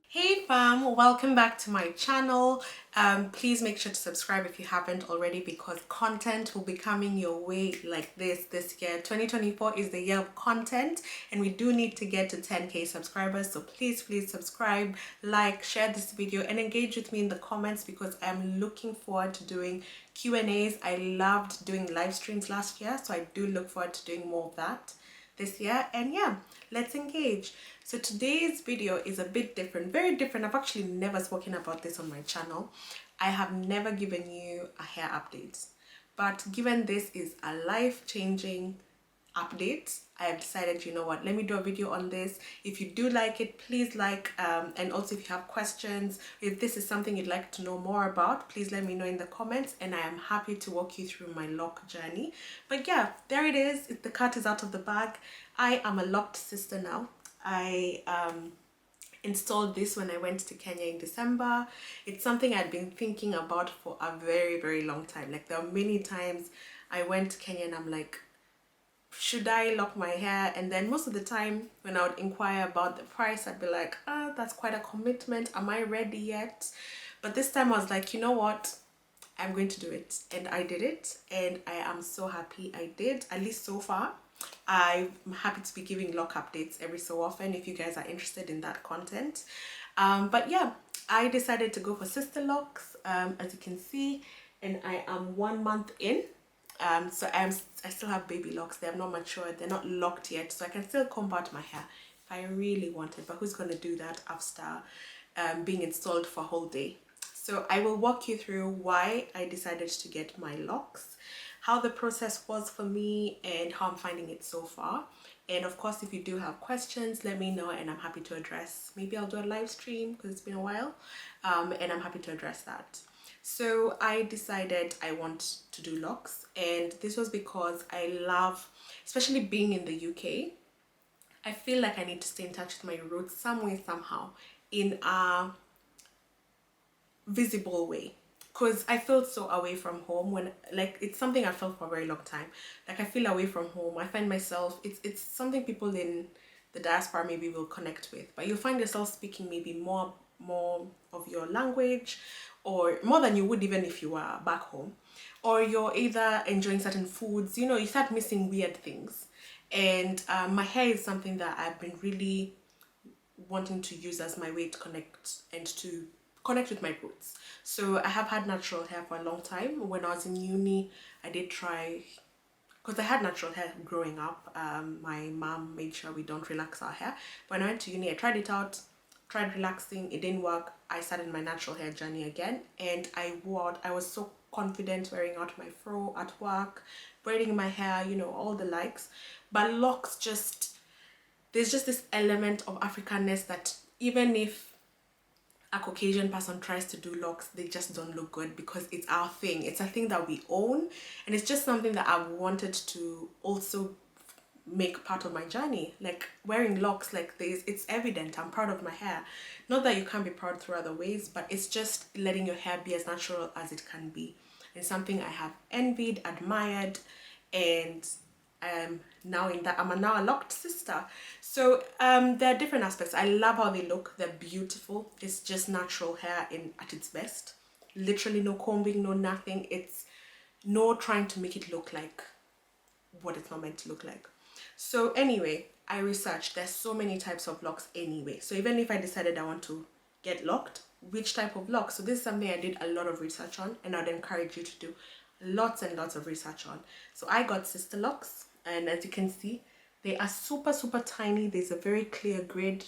Hey fam, welcome back to my channel. Please make sure to subscribe if you haven't already, because content will be coming your way like this year. 2024 is the year of content, and we do need to get to 10k subscribers. So please subscribe, like, share this video, and engage with me in the comments, because I'm looking forward to doing Q&As. I loved doing live streams last year, so I do look forward to doing more of that this year. And yeah, let's engage. So today's video is a bit different, very different. I've actually never spoken about this on my channel. I have never given you a hair update, but given this is a life-changing update, I have decided, you know what, let me do a video on this. If you do like it, please like, and also if you have questions, if this is something you'd like to know more about, please let me know in the comments, and I am happy to walk you through my lock journey. But yeah, there it is. The cat is out of the bag. I am a locked sister now. I installed this when I went to Kenya in December. It's something I'd been thinking about for a very long time. Like, there are many times I went to Kenya and I'm like, should I lock my hair? And then most of the time when I would inquire about the price, I'd be like, that's quite a commitment. Am I ready yet? But this time I was like, you know what? I'm going to do it. And I did it, and I am so happy I did, at least so far. I'm happy to be giving lock updates every so often if you guys are interested in that content. But yeah, I decided to go for sister locks, as you can see, and I am 1 month in. So I still have baby locks. They have not matured, they're not locked yet, so I can still comb out my hair if I really wanted. But who's going to do that after being installed for a whole day? So I will walk you through why I decided to get my locks, how the process was for me, and how I'm finding it so far. And of course, if you do have questions, let me know and I'm happy to address. Maybe I'll do a live stream because it's been a while, and I'm happy to address that. So I decided I want to do locks, and this was because I love, especially being in the UK, I feel like I need to stay in touch with my roots some way, somehow, in a visible way, because I felt so away from home when, like, it's something I felt for a very long time. Like, I feel away from home. I find myself, it's something people in the diaspora maybe will connect with, but you'll find yourself speaking maybe more of your language, or more than you would even if you were back home, or you're either enjoying certain foods, you know, you start missing weird things. And my hair is something that I've been really wanting to use as my way to connect and to connect with my roots. So I have had natural hair for a long time. When I was in uni, I did try, because I had natural hair growing up. My mom made sure we don't relax our hair. When I went to uni, I tried it out, tried relaxing, it didn't work. I started my natural hair journey again, and I was so confident wearing out my fro at work, braiding my hair, you know, all the likes. But locks, just, there's just this element of Africanness that even if a Caucasian person tries to do locks, they just don't look good, because it's our thing. It's a thing that we own, and it's just something that I've wanted to also make part of my journey. Like, wearing locks like this, it's evident I'm proud of my hair. Not that you can't be proud through other ways, but it's just letting your hair be as natural as it can be. It's something I have envied, admired, and I'm now a locked sister. So there are different aspects. I love how they look. They're beautiful. It's just natural hair at its best. Literally no combing, no nothing. It's no trying to make it look like what it's not meant to look like. So anyway, I researched. There's so many types of locks anyway. So even if I decided I want to get locked, which type of lock? So this is something I did a lot of research on, and I'd encourage you to do lots and lots of research on. So I got sister locks, and as you can see, they are super tiny. There's a very clear grid.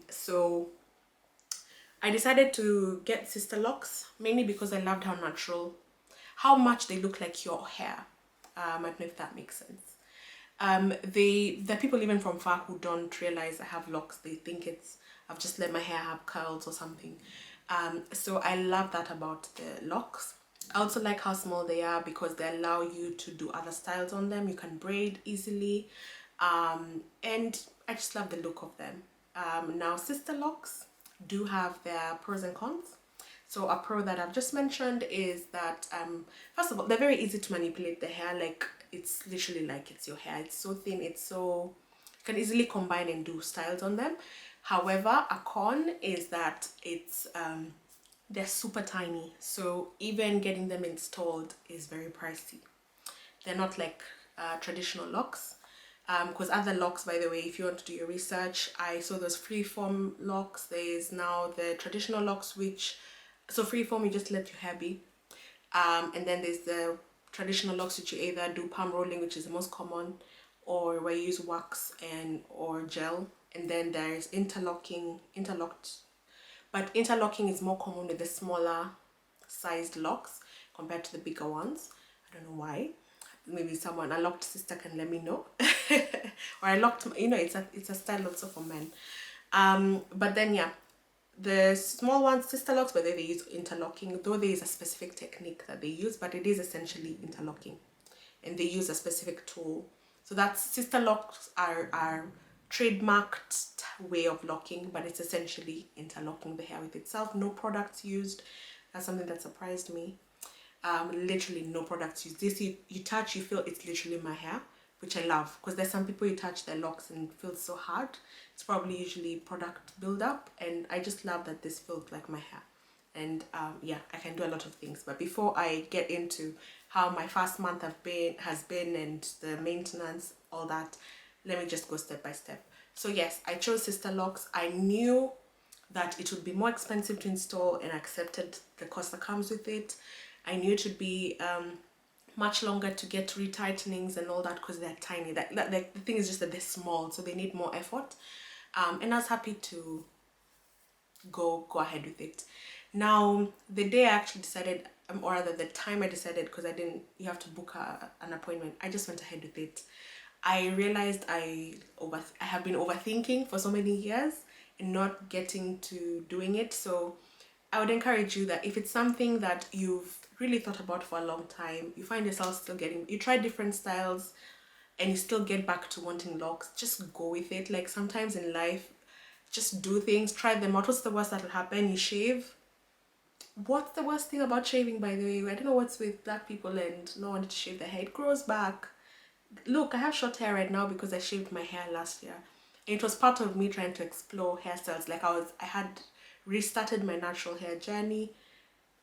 So I decided to get sister locks mainly because I loved how much they look like your hair. I don't know if that makes sense. The people even from far who don't realize I have locks, they think I've just let my hair have curls or something. So I love that about the locks. I also like how small they are because they allow you to do other styles on them. You can braid easily. And I just love the look of them. Now sister locks do have their pros and cons. So a pro that I've just mentioned is that first of all, they're very easy to manipulate the hair. Like, it's literally like it's your hair. It's so thin, it's so, you can easily combine and do styles on them. However, a con is that it's they're super tiny, so even getting them installed is very pricey. They're not like traditional locks, because other locks, by the way, if you want to do your research, I saw those freeform locks. There is now the traditional locks, which, so freeform, you just let your hair be, and then there's the traditional locks, which you either do palm rolling, which is the most common, or where you use wax and or gel. And then there's interlocked, but interlocking is more common with the smaller sized locks compared to the bigger ones. I don't know why. Maybe a locked sister can let me know. Or I locked, it's a style also for men. But then yeah, the small ones, sister locks, whether they use interlocking, though there is a specific technique that they use, but it is essentially interlocking, and they use a specific tool. So that's, sister locks are trademarked way of locking, but it's essentially interlocking the hair with itself. No products used. That's something that surprised me. Literally no products used. This, you touch, you feel it's literally my hair, which I love, because there's some people you touch their locks and it feels so hard. It's probably usually product buildup, and I just love that this feels like my hair. And yeah, I can do a lot of things. But before I get into how my first month has been and the maintenance, all that, let me just go step by step. So yes, I chose sister locks. I knew that it would be more expensive to install, and accepted the cost that comes with it. I knew it would be much longer to get retightnings and all that, because they're tiny. The thing is just that they're small, so they need more effort. And I was happy to go ahead with it. Now, the day I actually decided, or rather the time I decided, because you have to book an appointment, I just went ahead with it. I realized I have been overthinking for so many years and not getting to doing it. So I would encourage you that if it's something that you've really thought about for a long time, you find yourself still you try different styles and you still get back to wanting locks, just go with it. Like, sometimes in life, just do things, try them out. What's the worst that will happen? You shave. What's the worst thing about shaving, by the way? I don't know what's with black people and not wanting to shave their hair. It grows back. Look, I have short hair right now because I shaved my hair last year. And it was part of me trying to explore hairstyles. Like, I had restarted my natural hair journey.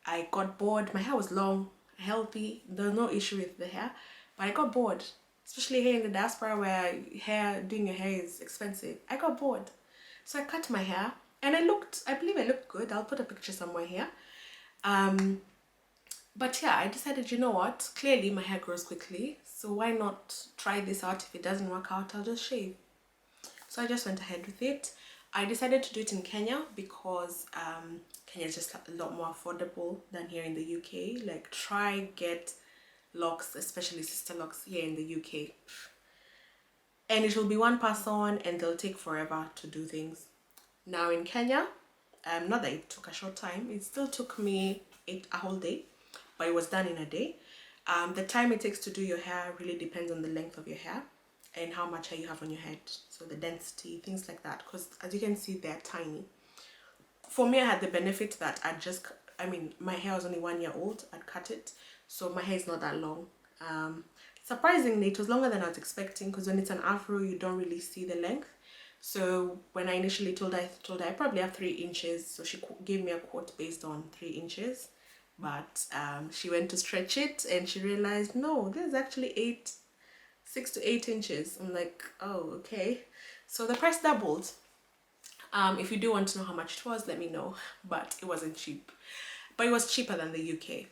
I got bored. My hair was long, healthy. There was no issue with the hair, but I got bored. Especially here in the diaspora, where doing your hair is expensive. I got bored. So I cut my hair, and I believe I looked good. I'll put a picture somewhere here. But yeah, I decided, you know what? Clearly my hair grows quickly, so why not try this out? If it doesn't work out, I'll just shave. So I just went ahead with it. I decided to do it in Kenya because Kenya is just a lot more affordable than here in the UK. Like, get locks, especially sister locks, here in the UK. And it will be one person and they'll take forever to do things. Now in Kenya, not that it took a short time, it still took me a whole day, but it was done in a day. The time it takes to do your hair really depends on the length of your hair and how much hair you have on your head, so the density, things like that, because as you can see, they're tiny. For me, I had the benefit that my hair was only 1 year old. I'd cut it, so my hair is not that long. Surprisingly, it was longer than I was expecting, because when it's an afro, you don't really see the length. So when I initially told her I probably have 3 inches, so she gave me a quote based on 3 inches. But she went to stretch it and she realized, no, this is actually 6 to 8 inches. I'm like, oh, okay. So the price doubled. If you do want to know how much it was, let me know. But it wasn't cheap. But it was cheaper than the UK.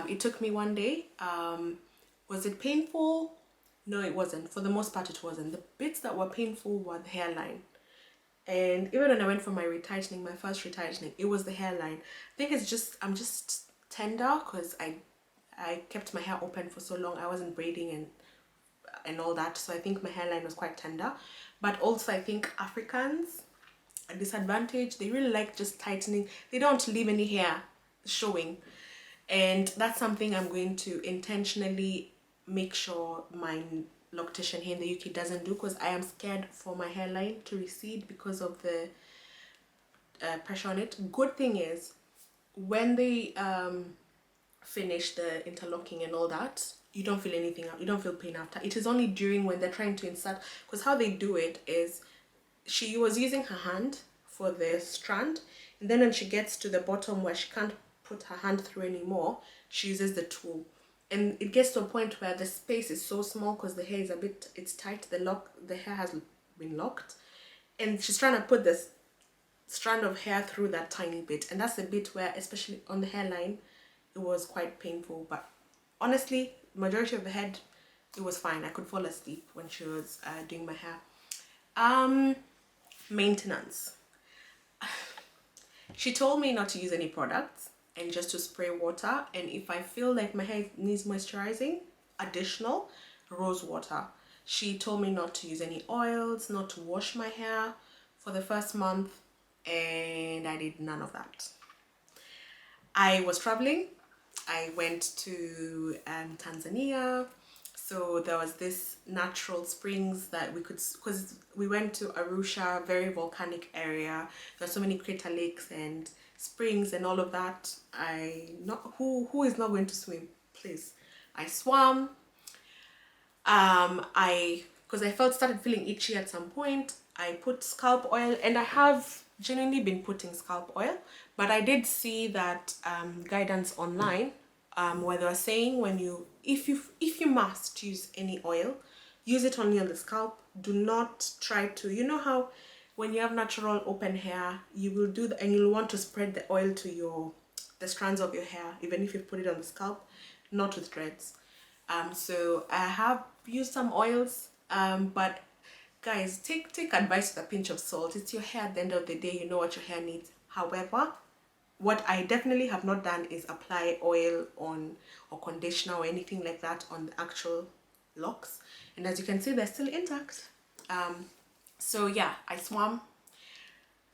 It took me 1 day. Was it painful? No, it wasn't. For the most part, it wasn't. The bits that were painful were the hairline. And even when I went for my retightening, my first retightening, it was the hairline. I think I'm just tender because I kept my hair open for so long. I wasn't braiding and all that. So I think my hairline was quite tender. But also I think Africans, a disadvantage, they really like just tightening. They don't leave any hair showing. And that's something I'm going to intentionally make sure loctician here in the UK doesn't do, because I am scared for my hairline to recede because of the pressure on it. Good thing is, when they finish the interlocking and all that, you don't feel anything, you don't feel pain after. It is only during when they're trying to insert, because how they do it is, she was using her hand for the strand, and then when she gets to the bottom where she can't put her hand through anymore, she uses the tool, and it gets to a point where the space is so small because the hair is a bit, it's tight, the hair has been locked, and she's trying to put this strand of hair through that tiny bit, and that's the bit where, especially on the hairline, it was quite painful. But honestly, majority of the head, it was fine. I could fall asleep when she was doing my hair. Maintenance. She told me not to use any products and just to spray water, and if I feel like my hair needs moisturizing, additional rose water. She told me not to use any oils, not to wash my hair for the first month, and I did none of that. I was traveling. I went to Tanzania, so there was this natural springs that we could, because we went to Arusha, very volcanic area. There's so many crater lakes and springs and all of that. Who is not going to swim, please? I swam. Because I started feeling itchy at some point, I put scalp oil, and I have genuinely been putting scalp oil, but I did see that guidance online where they were saying, if you must use any oil, use it only on the scalp. Do not try to, you know how when you have natural open hair, you will do that and you'll want to spread the oil to the strands of your hair, even if you put it on the scalp, not with threads. So I have used some oils, but guys, take advice with a pinch of salt. It's your hair at the end of the day. You know what your hair needs. However, what I definitely have not done is apply oil on, or conditioner or anything like that on the actual locks, and as you can see, they're still intact. So yeah, I swam.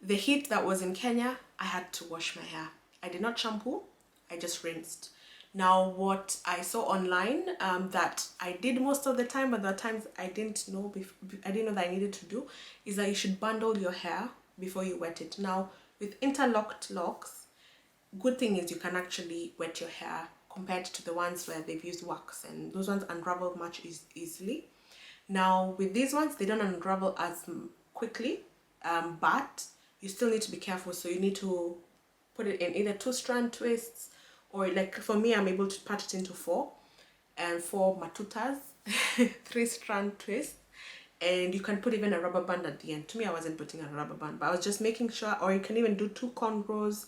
The heat that was in Kenya, I had to wash my hair. I did not shampoo, I just rinsed. Now, what I saw online that I did most of the time, but there are times I didn't know that I needed to do, is that you should bundle your hair before you wet it. Now, with interlocked locks, good thing is you can actually wet your hair compared to the ones where they've used wax, and those ones unravel much easily. Now, with these ones, they don't unravel as quickly, but you still need to be careful. So you need to put it in either 2-strand twists, or like for me, I'm able to part it into 4 matutas, 3-strand twists, and you can put even a rubber band at the end. To me, I wasn't putting a rubber band, but I was just making sure, or you can even do 2 cornrows.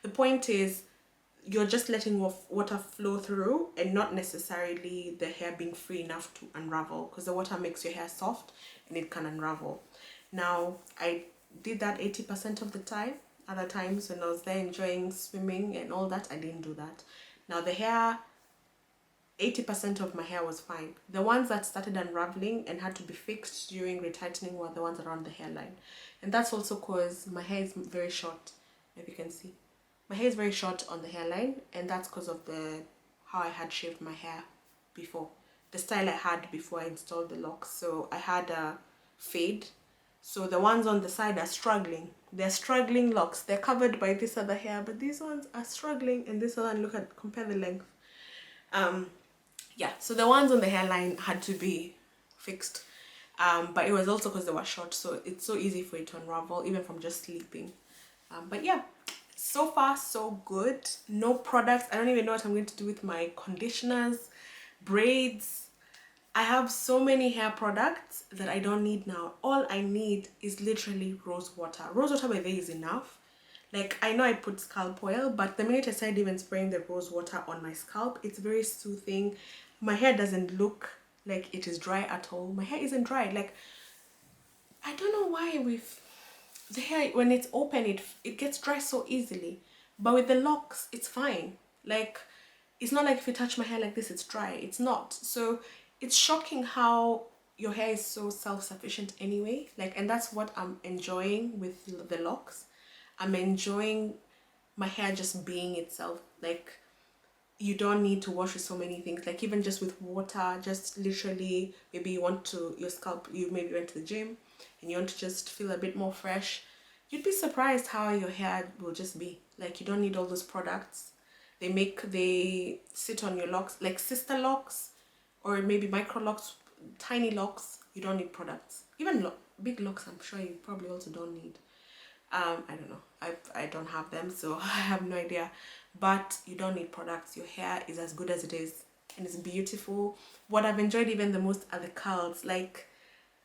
The point is, you're just letting water flow through and not necessarily the hair being free enough to unravel, because the water makes your hair soft and it can unravel. Now, I did that 80% of the time. Other times when I was there enjoying swimming and all that, I didn't do that. Now the hair, 80% of my hair was fine. The ones that started unraveling and had to be fixed during retightening were the ones around the hairline. And that's also because my hair is very short, if you can see. My hair is very short on the hairline, and that's because of how I had shaved my hair before. The style I had before I installed the locks. So I had a fade. So the ones on the side are struggling. They're struggling locks. They're covered by this other hair, but these ones are struggling, and this other, compare the length. Yeah, so the ones on the hairline had to be fixed. But it was also because they were short, so it's so easy for it to unravel, even from just sleeping. But yeah, so far so good. No products. I don't even know what I'm going to do with my conditioners, braids. I have so many hair products that I don't need now. All I need is literally rose water. Rose water by the way is enough. Like, I know I put scalp oil, but the minute I started even spraying the rose water on my scalp, it's very soothing. My hair doesn't look like it is dry at all. My hair isn't dry. Like, I don't know why with the hair, when it's open, it gets dry so easily. But with the locks, it's fine. Like, it's not like if you touch my hair like this, it's dry. It's not. So it's shocking how your hair is so self-sufficient anyway. Like, and that's what I'm enjoying with the locks. I'm enjoying my hair just being itself. Like, you don't need to wash with so many things, like even just with water, just literally, maybe you want to, your scalp, you maybe went to the gym and you want to just feel a bit more fresh. You'd be surprised how your hair will just be. Like, you don't need all those products. They sit on your locks, like sister locks or maybe micro locks, tiny locks. You don't need products. Even big locks, I'm sure you probably also don't need. I don't know, I don't have them, so I have no idea, but you don't need products. Your hair is as good as it is, and it's beautiful. What I've enjoyed even the most are the curls. Like,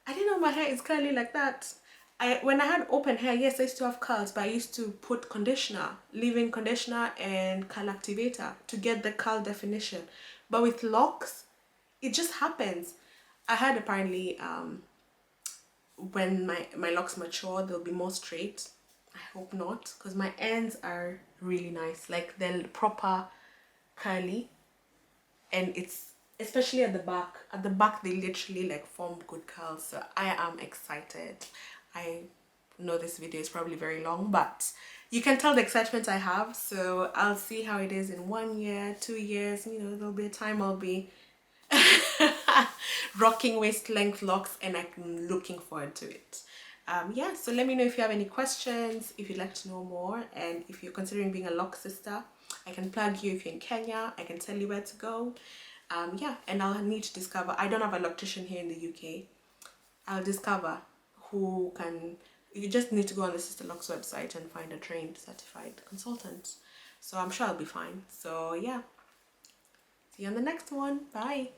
I didn't know my hair is curly like that. When I had open hair, yes, I used to have curls, but I used to put conditioner, leave-in conditioner and curl activator to get the curl definition. But with locks, it just happens. I had apparently when my locks mature, they'll be more straight. I hope not, because my ends are really nice, like they're proper curly, and it's especially at the back. At the back, they literally like form good curls. So I am excited. I know this video is probably very long, but you can tell the excitement I have. So I'll see how it is in 1 year, 2 years. You know, there'll be a time I'll be rocking waist length locks, and I'm looking forward to it. Yeah, so let me know if you have any questions, if you'd like to know more, and if you're considering being a lock sister, I can plug you. If you're in Kenya, I can tell you where to go. Yeah, and I'll need to discover, I don't have a loctician here in the UK. I'll discover who can. You just need to go on the Sister Locks website and find a trained certified consultant, so I'm sure I'll be fine. So yeah, see you on the next one. Bye.